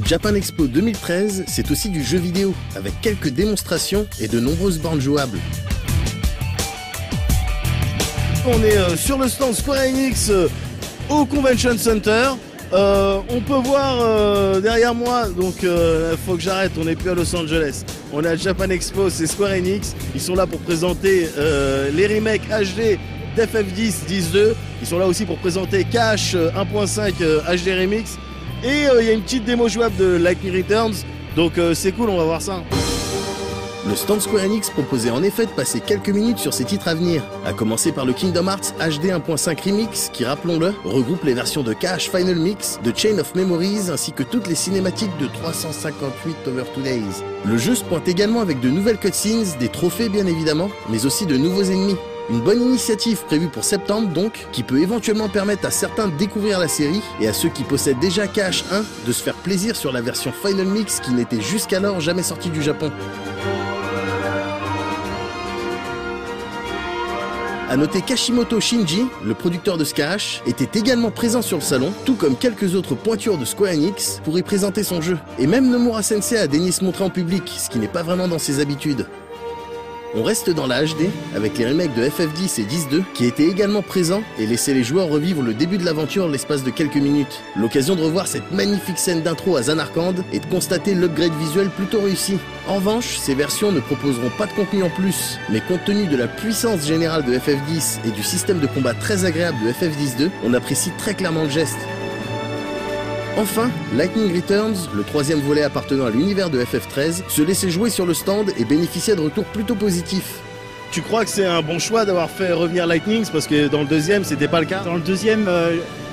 Japan Expo 2013, c'est aussi du jeu vidéo, avec quelques démonstrations et de nombreuses bornes jouables. On est sur le stand Square Enix au Convention Center. On peut voir derrière moi, donc faut que j'arrête, on n'est plus à Los Angeles. On est à Japan Expo, c'est Square Enix. Ils sont là pour présenter les remakes HD d'FF10, 10.2. Ils sont là aussi pour présenter Cash 1.5 HD Remix. Et il y a une petite démo jouable de Lightning Returns, donc c'est cool, on va voir ça. Le stand Square Enix proposait en effet de passer quelques minutes sur ses titres à venir, à commencer par le Kingdom Hearts HD 1.5 Remix qui, rappelons-le, regroupe les versions de Cash Final Mix, de Chain of Memories ainsi que toutes les cinématiques de 358 Over 2 Days. Le jeu se pointe également avec de nouvelles cutscenes, des trophées bien évidemment, mais aussi de nouveaux ennemis. Une bonne initiative prévue pour septembre donc, qui peut éventuellement permettre à certains de découvrir la série et à ceux qui possèdent déjà Cash 1 de se faire plaisir sur la version Final Mix qui n'était jusqu'alors jamais sortie du Japon. A noter qu'Hashimoto Shinji, le producteur de Cash, était également présent sur le salon, tout comme quelques autres pointures de Square Enix pour y présenter son jeu. Et même Nomura Sensei a daigné se montrer en public, ce qui n'est pas vraiment dans ses habitudes. On reste dans la HD, avec les remakes de FF10 et 10.2, qui étaient également présents et laissaient les joueurs revivre le début de l'aventure l'espace de quelques minutes. L'occasion de revoir cette magnifique scène d'intro à Zanarkand et de constater l'upgrade visuel plutôt réussi. En revanche, ces versions ne proposeront pas de contenu en plus, mais compte tenu de la puissance générale de FF10 et du système de combat très agréable de FF10.2, on apprécie très clairement le geste. Enfin, Lightning Returns, le troisième volet appartenant à l'univers de FF13, se laissait jouer sur le stand et bénéficiait de retours plutôt positifs. Tu crois que c'est un bon choix d'avoir fait revenir Lightning, parce que dans le deuxième, c'était pas le cas? Dans le deuxième,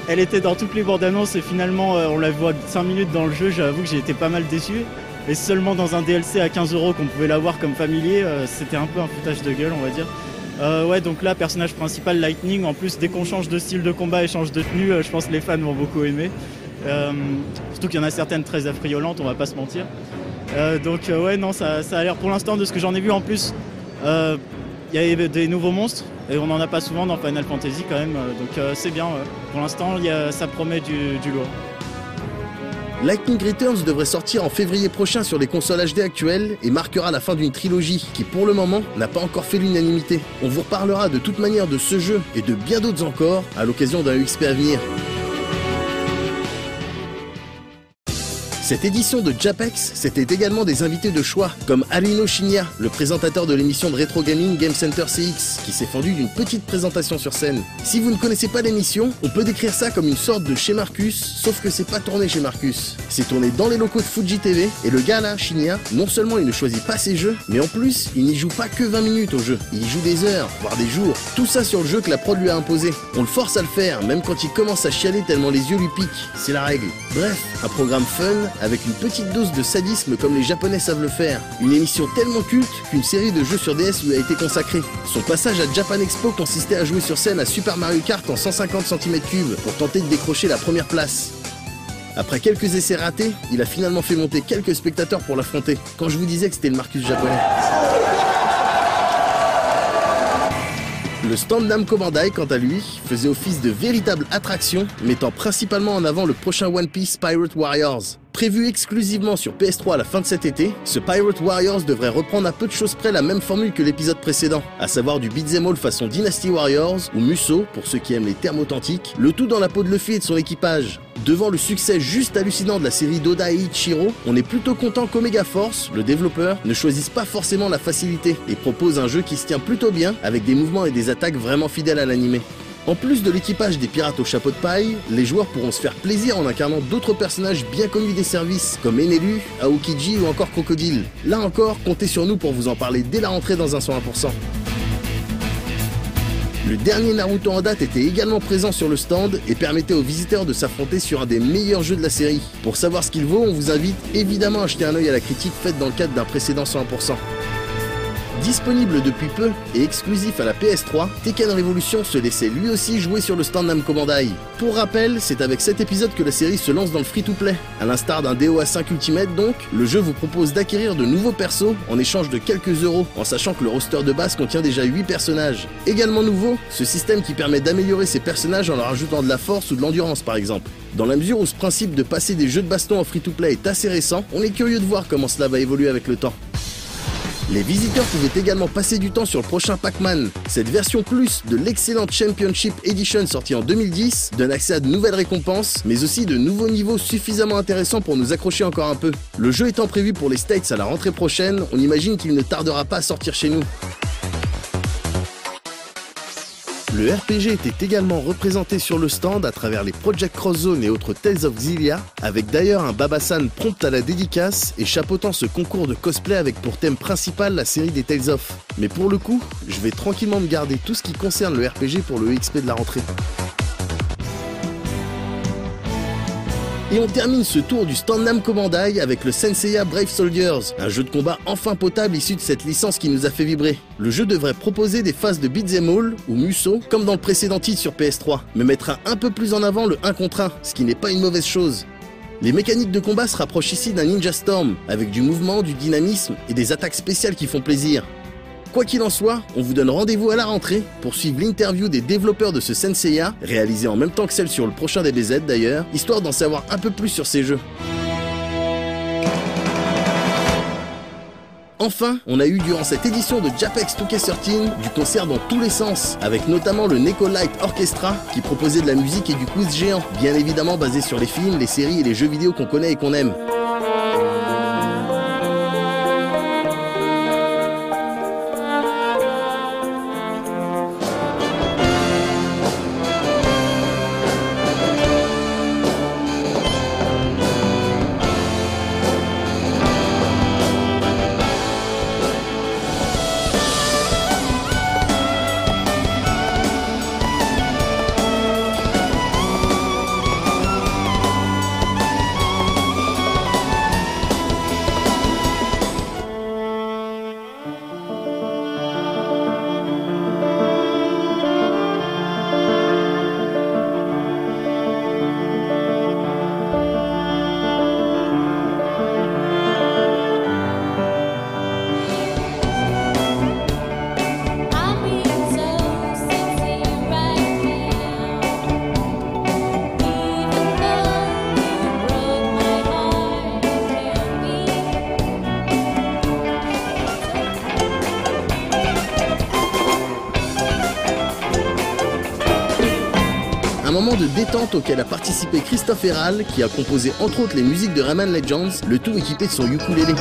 elle était dans toutes les bandes annonces et finalement, on la voit 5 minutes dans le jeu, j'avoue que j'ai été pas mal déçu. Et seulement dans un DLC à 15 € qu'on pouvait l'avoir comme familier, c'était un peu un foutage de gueule, on va dire. Ouais, donc là, personnage principal Lightning, en plus, dès qu'on change de style de combat et change de tenue, je pense que les fans vont beaucoup aimer. Surtout qu'il y en a certaines très affriolantes, on va pas se mentir. Ouais, non, ça a l'air pour l'instant de ce que j'en ai vu en plus. Il y a des nouveaux monstres et on n'en a pas souvent dans Final Fantasy quand même, donc c'est bien. Pour l'instant, ça promet du lourd. Lightning Returns devrait sortir en février prochain sur les consoles HD actuelles et marquera la fin d'une trilogie qui, pour le moment, n'a pas encore fait l'unanimité. On vous reparlera de toute manière de ce jeu et de bien d'autres encore à l'occasion d'un UXP à venir. Cette édition de Japex, c'était également des invités de choix, comme Arino Shinya, le présentateur de l'émission de Retro Gaming Game Center CX, qui s'est fendu d'une petite présentation sur scène. Si vous ne connaissez pas l'émission, on peut décrire ça comme une sorte de chez Marcus, sauf que c'est pas tourné chez Marcus. C'est tourné dans les locaux de Fuji TV, et le gars là, Shinya, non seulement il ne choisit pas ses jeux, mais en plus, il n'y joue pas que 20 minutes au jeu, il y joue des heures, voire des jours. Tout ça sur le jeu que la prod lui a imposé. On le force à le faire, même quand il commence à chialer tellement les yeux lui piquent. C'est la règle. Bref, un programme fun, avec une petite dose de sadisme comme les Japonais savent le faire. Une émission tellement culte qu'une série de jeux sur DS lui a été consacrée. Son passage à Japan Expo consistait à jouer sur scène à Super Mario Kart en 150 cm3 pour tenter de décrocher la première place. Après quelques essais ratés, il a finalement fait monter quelques spectateurs pour l'affronter, quand je vous disais que c'était le Marcus japonais. Le stand Namco Bandai, quant à lui, faisait office de véritable attraction, mettant principalement en avant le prochain One Piece Pirate Warriors. Prévu exclusivement sur PS3 à la fin de cet été, ce Pirate Warriors devrait reprendre à peu de choses près la même formule que l'épisode précédent, à savoir du beat'em all façon Dynasty Warriors, ou Musou, pour ceux qui aiment les termes authentiques, le tout dans la peau de Luffy et de son équipage. Devant le succès juste hallucinant de la série d'Oda Eiichiro, on est plutôt content qu'Omega Force, le développeur, ne choisisse pas forcément la facilité, et propose un jeu qui se tient plutôt bien, avec des mouvements et des attaques vraiment fidèles à l'animé. En plus de l'équipage des pirates au chapeau de paille, les joueurs pourront se faire plaisir en incarnant d'autres personnages bien connus des services, comme Enelu, Aokiji ou encore Crocodile. Là encore, comptez sur nous pour vous en parler dès la rentrée dans un 101%. Le dernier Naruto en date était également présent sur le stand et permettait aux visiteurs de s'affronter sur un des meilleurs jeux de la série. Pour savoir ce qu'il vaut, on vous invite évidemment à jeter un œil à la critique faite dans le cadre d'un précédent 101%. Disponible depuis peu et exclusif à la PS3, Tekken Revolution se laissait lui aussi jouer sur le stand Namco Bandai. Pour rappel, c'est avec cet épisode que la série se lance dans le free-to-play. À l'instar d'un DOA5 Ultimate donc, le jeu vous propose d'acquérir de nouveaux persos en échange de quelques euros, en sachant que le roster de base contient déjà 8 personnages. Également nouveau, ce système qui permet d'améliorer ses personnages en leur ajoutant de la force ou de l'endurance par exemple. Dans la mesure où ce principe de passer des jeux de baston en free-to-play est assez récent, on est curieux de voir comment cela va évoluer avec le temps. Les visiteurs pouvaient également passer du temps sur le prochain Pac-Man. Cette version plus de l'excellente Championship Edition sortie en 2010 donne accès à de nouvelles récompenses, mais aussi de nouveaux niveaux suffisamment intéressants pour nous accrocher encore un peu. Le jeu étant prévu pour les States à la rentrée prochaine, on imagine qu'il ne tardera pas à sortir chez nous. Le RPG était également représenté sur le stand à travers les Project Cross Zone et autres Tales of Xillia, avec d'ailleurs un Babasan prompt à la dédicace et chapeautant ce concours de cosplay avec pour thème principal la série des Tales of. Mais pour le coup, je vais tranquillement me garder tout ce qui concerne le RPG pour le XP de la rentrée. Et on termine ce tour du stand Namco Bandai avec le Senseiya Brave Soldiers, un jeu de combat enfin potable issu de cette licence qui nous a fait vibrer. Le jeu devrait proposer des phases de beat'em all ou Musou, comme dans le précédent titre sur PS3, mais mettra un peu plus en avant le 1 contre 1, ce qui n'est pas une mauvaise chose. Les mécaniques de combat se rapprochent ici d'un Ninja Storm, avec du mouvement, du dynamisme et des attaques spéciales qui font plaisir. Quoi qu'il en soit, on vous donne rendez-vous à la rentrée pour suivre l'interview des développeurs de ce Senseiya, réalisée en même temps que celle sur le prochain DBZ d'ailleurs, histoire d'en savoir un peu plus sur ces jeux. Enfin, on a eu durant cette édition de Japex 2K13 du concert dans tous les sens, avec notamment le Neko Light Orchestra qui proposait de la musique et du quiz géant, bien évidemment basé sur les films, les séries et les jeux vidéo qu'on connaît et qu'on aime. Un moment de détente auquel a participé Christophe Herral, qui a composé entre autres les musiques de Rayman Legends, le tout équipé de son ukulélé.